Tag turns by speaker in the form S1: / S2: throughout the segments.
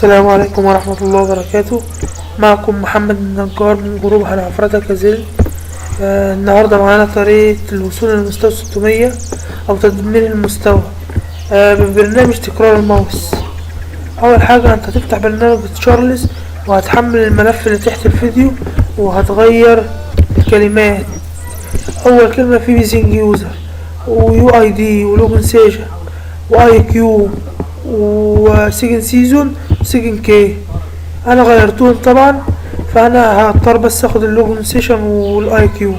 S1: السلام عليكم ورحمة الله وبركاته. معكم محمد النجار من جروب هنعفرتها كازيل. النهاردة معانا طريقة الوصول للمستوى 600 أو تدمير المستوى ببرنامج تكرار الماوس. أول حاجة أنت هتفتح برنامج تشارلز وهتحمل الملف اللي تحت الفيديو وهتغير الكلمات. أول كلمة فيه بيزنج يوزر ويو اي دي ولوجن سيجن واي كيو وسيجن سيزون سيجن كي. انا غيرتهم طبعا، فانا هضطر بس اخد اللوجن سيشن والاي كيو.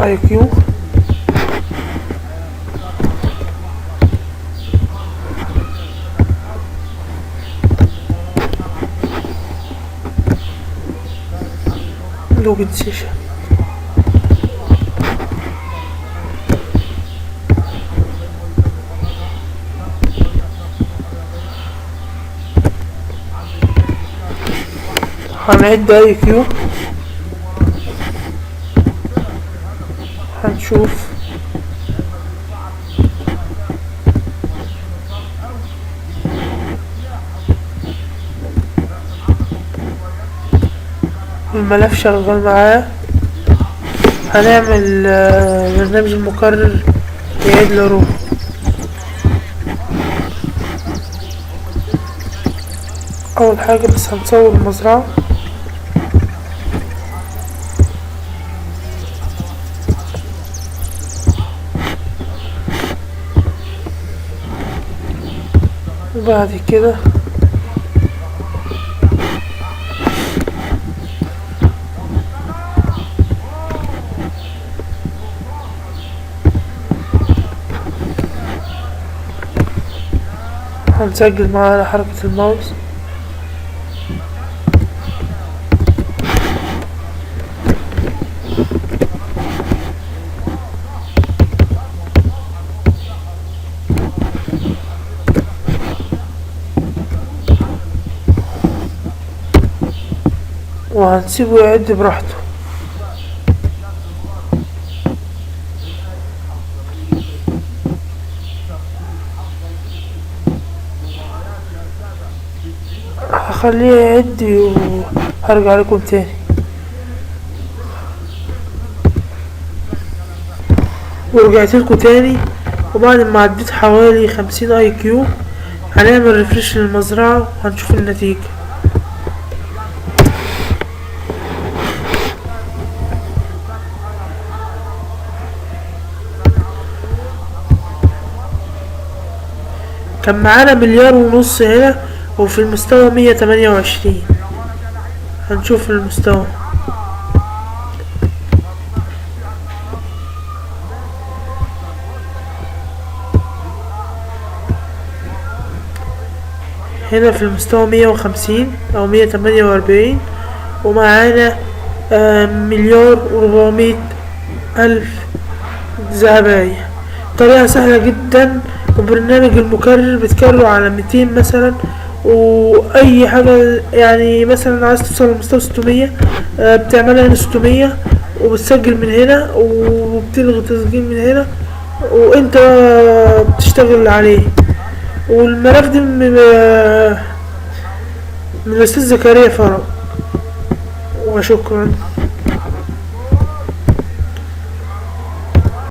S1: اي كيو لوجن سيشن. هنعد اي كيو، هنشوف الملف شغال معاه. هنعمل برنامج المكرر يعيد له. اول حاجة بس هنصور المزرعة. وبعد كده هنسجل معانا حركة الماوس. وهنسيبه يعد براحته. هخليه يعد وهرجع لكم تاني. ورجعت لكم تاني، وبعد ما عديت حوالي 50 اي كيو هنعمل ريفريش للمزرعة وهنشوف النتيجة. كان معانا 1.5 مليار هنا، وفي المستوى 128. هنشوف المستوى. هنا في المستوى 150 او 148، ومعانا 1.400.000 ذهبية. طريقة سهلة جدا، وبرنامج المكرر بتكرره على 200 مثلا، واي حاجة يعني مثلا عايز توصل لمستوى 600 بتعملها هنا 600 وبتسجل من هنا وبتلغي تسجيل من هنا وانت بتشتغل عليه. والملف دي من الاستاذ زكريا فرج. وشكرا.